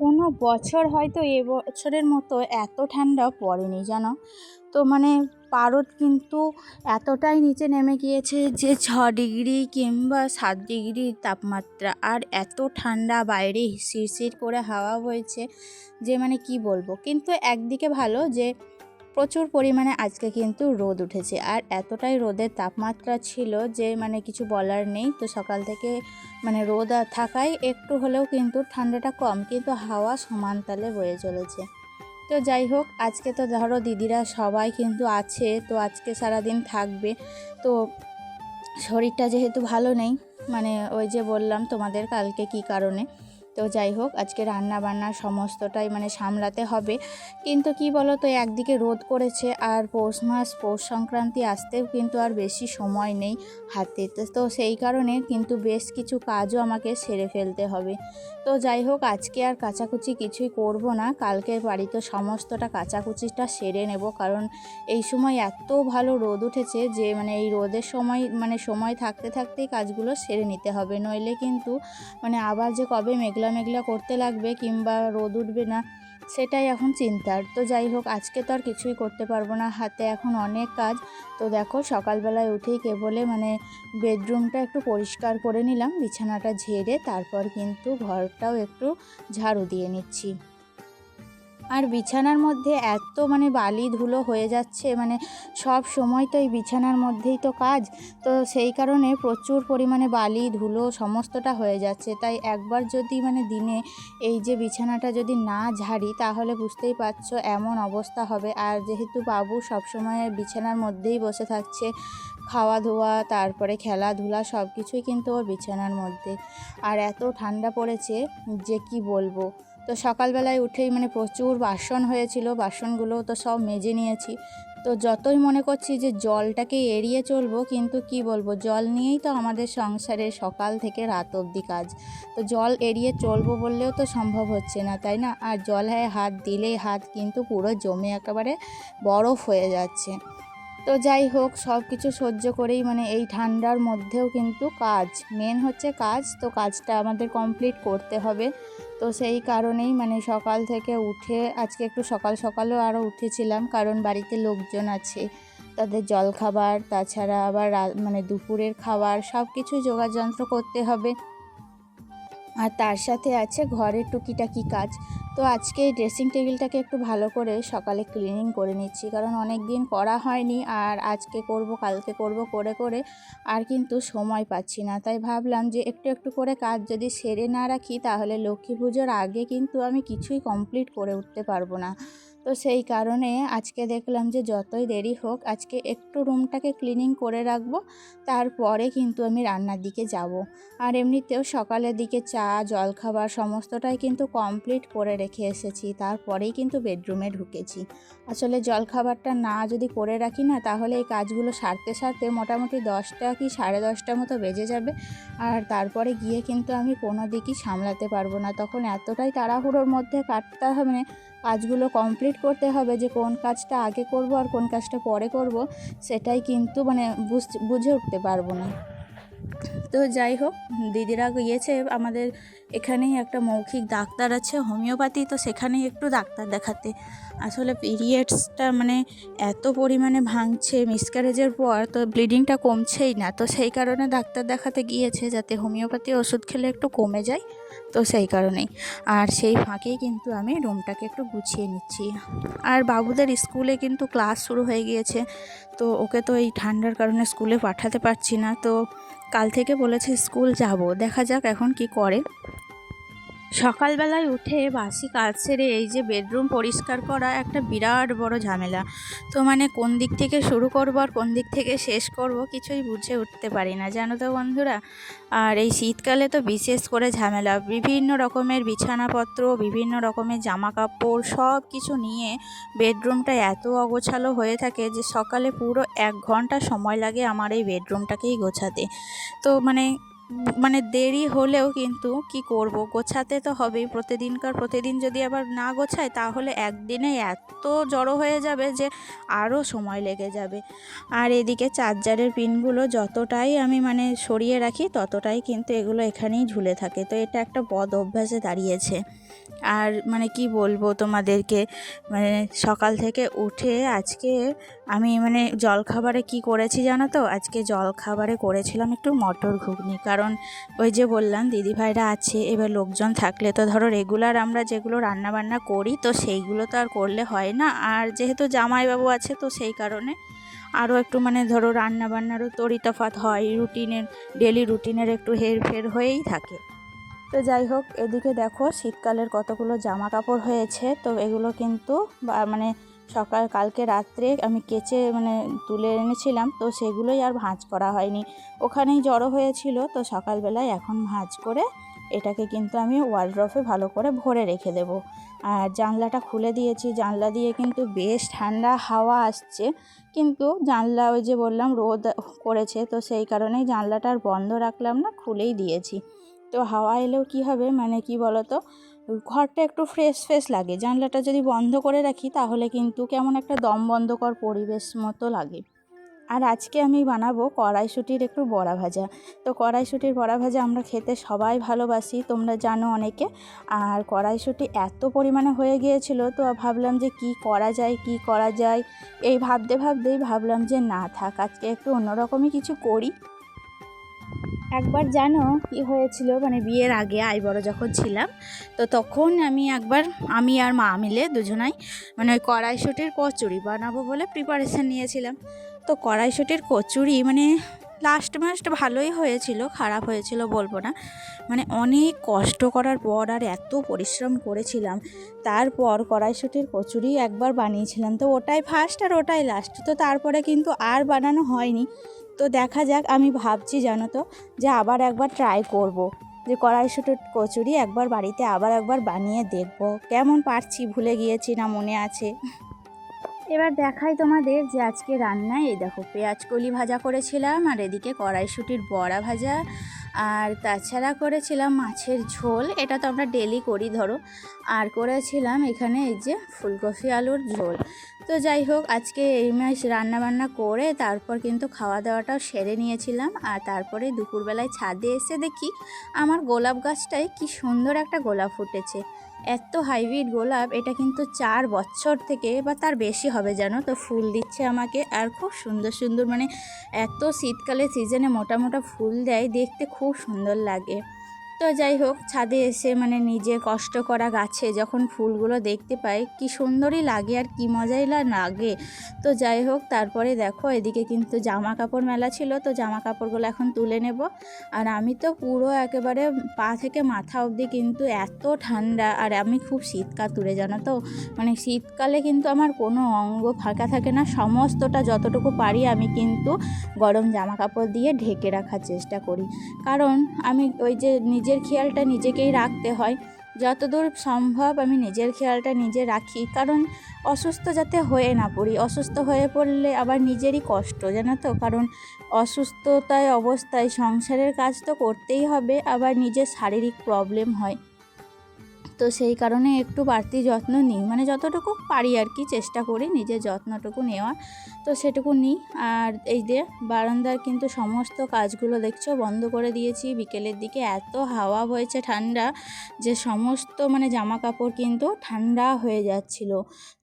কোনো বছর হয়তো এবছরের মতো এত ঠান্ডা পড়েনি জানো তো। পারদ কিন্তু এতটাই নিচে নেমে গিয়েছে যে 6 ডিগ্রি কিংবা 7 ডিগ্রি তাপমাত্রা, আর এত ঠান্ডা, বাইরে শিরশির করে হাওয়া হয়েছে যে কি বলবো। কিন্তু একদিকে ভালো যে প্রচুর পরিমাণে আজকে কিন্তু রোদ উঠেছে, আর এতটাই রোদের তাপমাত্রা ছিল যে কিছু বলার নেই। তো সকাল থেকে রোদ থাকায় একটু হলেও কিন্তু ঠান্ডাটা কম, কিন্তু হাওয়া সমান তালে বয়ে চলেছে। তো যাই হোক, আজকে তো ধরো দিদিরা সবাই কিন্তু আছে, তো আজকে সারাদিন থাকবে। তো শরীরটা যেহেতু ভালো নেই, ওই যে বললাম তোমাদের কালকে কি কারণে। তো যাই হোক, আজকে রান্না বান্না সমস্তটাই সামলাতে হবে। কিন্তু কি বলো তো, একদিকে রোদ করেছে, আর পৌষ মাস, পৌষ সংক্রান্তি আসতেও কিন্তু আর বেশি সময় নেই হাতে। তো সেই কারণে কিন্তু বেশ কিছু কাজও আমাকে সেরে ফেলতে হবে। তো যাই হোক, আজকে আর কাচাকুচি কিছুই করব না, কালকে বাড়িতে সমস্তটা কাচাকুচিটা সেরে নেব। কারণ এই সময় এত ভালো রোদ উঠেছে যে এই রোদের সময় সময় থাকতে থাকতেই কাজগুলো সেরে নিতে হবে, নইলে কিন্তু আবার যে কবে মেঘলা মেঘলা করতে লাগবে কিংবা রোদ উঠবে না, সেটাই এখন চিন্তার। তো যাই হোক, আজকে তো আর কিছুই করতে পারবো না, হাতে এখন অনেক কাজ। তো দেখো, সকালবেলায় উঠেই কেবলে বেডরুমটা একটু পরিষ্কার করে নিলাম, বিছানাটা ঝেড়ে তারপর কিন্তু ঘরটাও একটু ঝাড়ু দিয়ে নিচ্ছি। আর বিছানার মধ্যে এত বালি ধুলো হয়ে যাচ্ছে, সব সময় তো এই বিছানার মধ্যেই তো কাজ। তো সেই কারণে প্রচুর পরিমাণে বালি ধুলো সমস্তটা হয়ে যাচ্ছে। তাই একবার যদি দিনে এই যে বিছানাটা যদি না ঝাড়ি, তাহলে বুঝতেই পারছো এমন অবস্থা হবে। আর যেহেতু বাবু সবসময় বিছানার মধ্যেই বসে থাকছে, খাওয়া ধোয়া তারপরে খেলাধুলা সব কিছুই কিন্তু ওর বিছানার মধ্যে। আর এত ঠান্ডা পড়েছে যে কি বলবো। তো সকালবেলায় উঠেই প্রচুর বাসন হয়েছিল, বাসনগুলো তো সব মেজে নিয়েছি। তো যতই মনে করছি যে জলটাকে এড়িয়ে চলবো, কিন্তু কি বলবো, জল নিয়েই তো আমাদের সংসারে সকাল থেকে রাত অবধি কাজ। তো জল এড়িয়ে চলবো বললেও তো সম্ভব হচ্ছে না, তাই না? আর জলে হাত দিলেই হাত কিন্তু পুরো জমে একেবারে বরফ হয়ে যাচ্ছে। তো যাই হোক, সব কিছু সহ্য করেই এই ঠান্ডার মধ্যেও কিন্তু কাজ, মেন হচ্ছে কাজ। তো কাজটা আমাদের কমপ্লিট করতে হবে। তো সেই কারণেই সকাল থেকে উঠে আজকে একটু সকাল সকালও আরও উঠেছিলাম, কারণ বাড়িতে লোকজন আছে, তাদের জলখাবার, তাছাড়া আবার দুপুরের খাবার সব কিছু যোগাযন্ত্র করতে হবে। আর তার সাথে আছে ঘরের টুকিটাকি কাজ। তো আজকে এই ড্রেসিং টেবিলটাকে একটু ভালো করে সকালে ক্লিনিং করে নিচ্ছি, কারণ অনেক দিন করা হয়নি। আর আজকে করব, কালকে করব করে করে আর কিন্তু সময় পাচ্ছি না। তাই ভাবলাম যে একটু একটু করে কাজ যদি সেরে না রাখি, তাহলে লক্ষ্মী পুজোর আগে কিন্তু আমি কিছুই কমপ্লিট করে উঠতে পারবো না। তো সেই কারণে আজকে দেখলাম যে যতই দেরি হোক, আজকে একটু রুমটাকে ক্লিনিং করে রাখবো, তারপরে কিন্তু আমি রান্নার দিকে যাব। আর এমনিতেও সকালের দিকে চা, জলখাবার সমস্তটাই কিন্তু কমপ্লিট করে রেখে এসেছি, তারপরেই কিন্তু বেডরুমে ঢুকেছি। আসলে জলখাবারটা না যদি করে রাখি না, তাহলে এই কাজগুলো সারতে সারতে মোটামুটি 10টা কি 10:30 মতো বেজে যাবে। আর তারপরে গিয়ে কিন্তু আমি কোনো দিকই সামলাতে পারবো না, তখন এতটাই তাড়াহুড়োর মধ্যে কাটতে হবে, কাজগুলো কমপ্লিট করতে হবে যে কোন কাজটা আগে করব আর কোন কাজটা পরে করব, সেটাই কিন্তু বুঝে উঠতে পারবো না। তো যাই হোক, দিদিরা গিয়েছে আমাদের এখানেই একটা মৌখিক ডাক্তার আছে হোমিওপ্যাথি, তো সেখানেই একটু ডাক্তার দেখাতে। আসলে পিরিয়ডসটা এত পরিমাণে ভাঙছে মিসক্যারেজের পর, তো ব্লিডিংটা কমছেই না। তো সেই কারণে ডাক্তার দেখাতে গিয়েছে, যাতে হোমিওপ্যাথি ওষুধ খেলে একটু কমে যায়। তো সেই কারণেই, আর সেই ফাঁকেই কিন্তু আমি রুমটাকে একটু গুছিয়ে নিচ্ছি। আর বাবুদের স্কুলে কিন্তু ক্লাস শুরু হয়ে গিয়েছে, তো ওকে তো এই ঠান্ডার কারণে স্কুলে পাঠাতে পারছি না। তো কাল থেকে বলেছে স্কুল যাব, দেখা যাক এখন কি করে। সকালবেলায় উঠে বাসি কাজ সেরে এই যে বেডরুম পরিষ্কার করা একটা বিরাট বড় ঝামেলা। তো কোন দিক থেকে শুরু করব আর কোন দিক থেকে শেষ করব কিছুই বুঝে উঠতে পারি না, জানো তো বন্ধুরা। আর এই শীতকালে তো বিশেষ করে ঝামেলা, বিভিন্ন রকমের বিছানাপত্র, বিভিন্ন রকমের জামা কাপড় সব কিছু নিয়ে বেডরুমটা এত অগোছালো হয়ে থাকে যে সকালে পুরো 1 ঘন্টা সময় লাগে আমার এই বেডরুমটাকেই গোছাতে। তো দেরি হলেও কিন্তু কি করব, গোছাতে তো হবেই। প্রতিদিন যদি আবার না গোছায়, তাহলে একদিনে এত জড়ো হয়ে যাবে যে আরও সময় লেগে যাবে। আর এদিকে চার্জারের পিনগুলো যতটাই আমি সরিয়ে রাখি, ততটাই কিন্তু এগুলো এখানেই ঝুলে থাকে। তো এটা একটা বদ অভ্যাসে দাঁড়িয়েছে। আর মানে কি বলবো তোমাদেরকে, মানে সকাল থেকে উঠে আজকে আমি মানে জলখাবারে কি করেছি জানো তো? আজকে জলখাবারে করেছিলাম একটু মটর ঘুগনি। কারণ ওই যে বললাম দিদিভাইরা আছে, এবার লোকজন থাকলে তো ধরো রেগুলার আমরা যেগুলো রান্নাবান্না করি তো সেইগুলো তো আর করলে হয় না। আর যেহেতু জামাইবাবু আছে তো সেই কারণে আরও একটু মানে ধরো রান্নাবান্নারও তরিতফাত হয়, রুটিনের ডেলি রুটিনের একটু হেরফের হয়েই থাকে। তো যাই হোক, এদিকে দেখো শীতকালের কতগুলো জামা কাপড় হয়েছে, তো এগুলো কিন্তু মানে কালকে রাত্রে আমি কেচে মানে তুলে এনেছিলাম, তো সেগুলোই আর ভাঁজ করা হয়নি, ওখানেই জড়ো হয়েছিল। তো সকালবেলায় এখন ভাঁজ করে এটাকে কিন্তু আমি ওয়ার্ড্রফে ভালো করে ভরে রেখে দেব। আর জানলাটা খুলে দিয়েছি, জানলা দিয়ে কিন্তু বেশ ঠান্ডা হাওয়া আসছে, কিন্তু জানলা ওই যে বললাম রোদ করেছে, তো সেই কারণেই জানলাটা আর বন্ধ রাখলাম না, খুলেই দিয়েছি। তো হাওয়া এলেও কি হবে, মানে কি বলতো, ঘরটা একটু ফ্রেশ ফ্রেশ লাগে। জানলাটা যদি বন্ধ করে রাখি তাহলে কিন্তু কেমন একটা দম বন্ধকর পরিবেশ মতো লাগে। আর আজকে আমি বানাবো কড়াইশুঁটির একটু বড়া ভাজা। তো কড়াইশুঁটির বড়া ভাজা আমরা খেতে সবাই ভালোবাসি, তোমরা জানো অনেকে। আর কড়াইশুঁটি এত পরিমাণে হয়ে গিয়েছিল, তো ভাবলাম যে কি করা যায় কি করা যায়, এই ভাবতেই ভাবলাম যে না থাক, আজকে একটু অন্যরকমই কিছু করি। একবার জানো কি হয়েছিল, মানে বিয়ের আগে বড় যখন ছিলাম, তো তখন আমি আর মা মিলে দুজনাই মানে ওই কড়াইশুঁটির কচুরি বানাবো বলে প্রিপারেশান নিয়েছিলাম। তো কড়াইশুঁটির কচুরি মানে লাস্ট ভালোই হয়েছিল, খারাপ হয়েছিল বলবো না। মানে অনেক কষ্ট করার পর আর এত পরিশ্রম করেছিলাম, তারপর কড়াইশুঁটির কচুরি একবার বানিয়েছিলাম, তো ওটাই ফার্স্ট আর ওটাই লাস্ট, তো তারপরে কিন্তু আর বানানো হয়নি। তো দেখা যাক, আমি ভাবছি জানো তো যে আবার একবার ট্রাই করব, যে কড়াইশুঁটির কচুরি একবার বাড়িতে আবার একবার বানিয়ে দেখব, কেমন পারছি, ভুলে গিয়েছি না মনে আছে। এবার দেখাই তোমাদের যে আজকে রান্নায় এই দেখো পেঁয়াজ কলি ভাজা করেছিলাম, আর এদিকে কড়াইশুঁটির বড়া ভাজা, আর তাছাড়া করেছিলাম মাছের ঝোল, এটা তো আমরা ডেলি করি ধরো। আর করেছিলাম এখানে এই যে ফুলকপি আলুর ঝোল। তো যাই হোক, আজকে এই মাছ রান্নাবান্না করে তারপর কিন্তু খাওয়া দাওয়াটাও সেরে নিয়েছিলাম। আর তারপরে দুপুরবেলায় ছাদে এসে দেখি আমার গোলাপ গাছটায় কি সুন্দর একটা গোলাপ ফুটেছে। এত হাইব্রিড গোলাপ, এটা কিন্তু 4 বছর থেকে বা তার বেশি হবে জানো তো ফুল দিচ্ছে আমাকে, আর খুব সুন্দর সুন্দর, মানে এত শীতকালে সিজনে মোটা মোটা ফুল দেয়, দেখতে খুব সুন্দর লাগে। তো যাই হোক, ছাদে এসে মানে নিজে কষ্ট করা গাছে যখন ফুলগুলো দেখতে পাই কি সুন্দরই লাগে আর কি মজাই লাগে। তো যাই হোক, তারপরে দেখো এদিকে কিন্তু জামা কাপড় মেলা ছিল, তো জামা কাপড়গুলো এখন তুলে নেব। আর আমি তো পুরো একেবারে পা থেকে মাথা অবধি কিন্তু এত ঠান্ডা, আর আমি খুব শীতকাতুরে জানো তো, মানে শীতকালে কিন্তু আমার কোনো অঙ্গ ফাঁকা থাকে না, সমস্তটা যতটুকু পারি আমি কিন্তু গরম জামা কাপড় দিয়ে ঢেকে রাখার চেষ্টা করি। কারণ আমি ওই যে নিজের খেয়ালটা নিজেকেই রাখতে হয়, যতদূর সম্ভব আমি নিজের খেয়ালটা নিজে রাখি, কারণ অসুস্থ যাতে হয়ে না পড়ি। অসুস্থ হয়ে পড়লে আবার নিজেরই কষ্ট জানো তো, কারণ অসুস্থতায় অবস্থায় সংসারের কাজ তো করতেই হবে, আবার নিজের শারীরিক প্রবলেম হয়। তো সেই কারণে একটু বাড়তি যত্ন নিই, মানে যতটুকু পারি আর কি চেষ্টা করি নিজের যত্নটুকু নেওয়ার, তো সেটুকু নিই। আর এই যে বারান্দার কিন্তু সমস্ত কাজগুলো দেখছো বন্ধ করে দিয়েছি, বিকেলের দিকে এত হাওয়া হয়েছে ঠান্ডা, যে সমস্ত মানে জামা কাপড় কিন্তু ঠান্ডা হয়ে যাচ্ছিল।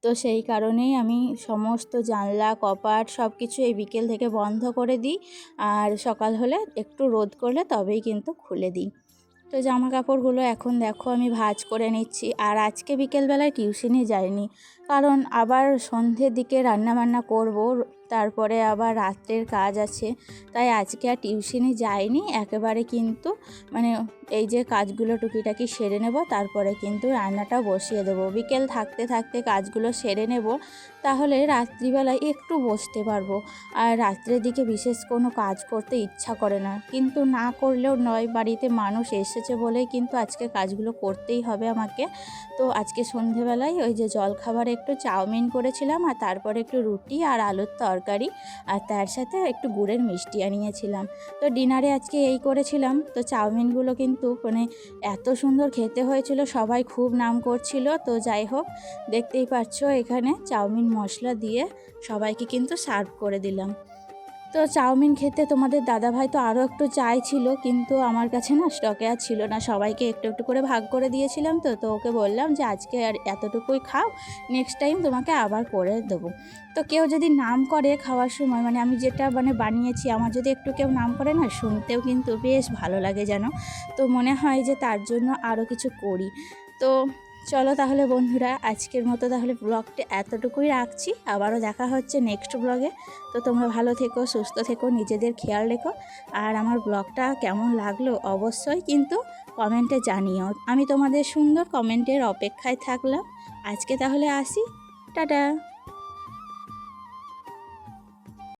তো সেই কারণেই আমি সমস্ত জানলা কপাট সব কিছু এই বিকেল থেকে বন্ধ করে দিই, আর সকাল হলে একটু রোদ করলে তবেই কিন্তু খুলে দিই। তো জামা কাপড়গুলো এখন দেখো আমি ভাঁজ করে নিচ্ছি। আর আজকে বিকেলবেলায় টিউশনি যাইনি, কারণ আবার সন্ধ্যের দিকে রান্নাবান্না করব, তারপরে আবার রাত্রের কাজ আছে, তাই আজকে আর টিউশনি যাইনি। একেবারে কিন্তু মানে এই যে কাজগুলো টুকিটাকি সেরে নেব, তারপরে কিন্তু রান্নাটাও বসিয়ে দেবো। বিকেল থাকতে থাকতে কাজগুলো সেরে নেব, তাহলে রাত্রিবেলায় একটু বসতে পারবো। আর রাত্রের দিকে বিশেষ কোনো কাজ করতে ইচ্ছা করে না, কিন্তু না করলেও নয়, বাড়িতে মানুষ এসেছে বলেই কিন্তু আজকে কাজগুলো করতেই হবে আমাকে। তো আজকে সন্ধেবেলায় ওই যে জলখাবারে একটু চাউমিন করেছিলাম, আর তারপরে একটু রুটি আর আলুর তরকারি, আর তার সাথে একটু গুড়ের মিষ্টি আনিয়েছিলাম। তো ডিনারে আজকে এই করেছিলাম। তো চাউমিনগুলো কিন্তু মানে এত সুন্দর খেতে হয়েছিল, সবাই খুব নাম করছিল। তো যাই হোক, দেখতেই পাচ্ছ এখানে চাউমিন মশলা দিয়ে সবাইকে কিন্তু সার্ভ করে দিলাম। তো চাউমিন খেতে তোমাদের দাদাভাই তো আরও একটু চাইছিল, কিন্তু আমার কাছে না স্টকে আর ছিল না। সবাইকে একটু একটু করে ভাগ করে দিয়েছিলাম, তো ওকে বললাম যে আজকে আর এতটুকুই খাও, নেক্সট টাইম তোমাকে আবার করে দেবো। তো কেউ যদি নাম করে খাওয়ার সময়, মানে আমি যেটা বানিয়েছি, আমার যদি একটু কেউ নাম করে না, শুনতেও কিন্তু বেশ ভালো লাগে যেন। তো মনে হয় যে তার জন্য আরও কিছু করি। তো চলো তাহলে বন্ধুরা, আজকের মতো তাহলে ব্লগটা এতটুকুই রাখছি। আবারও দেখা হচ্ছে নেক্সট ব্লগে। তো তোমরা ভালো থেকো, সুস্থ থেকো, নিজেদের খেয়াল রেখো। আর আমার ব্লগটা কেমন লাগলো অবশ্যই কিন্তু কমেন্টে জানিও। আমি তোমাদের সুন্দর কমেন্টের অপেক্ষায় থাকলাম। আজকে তাহলে আসি, টাটা।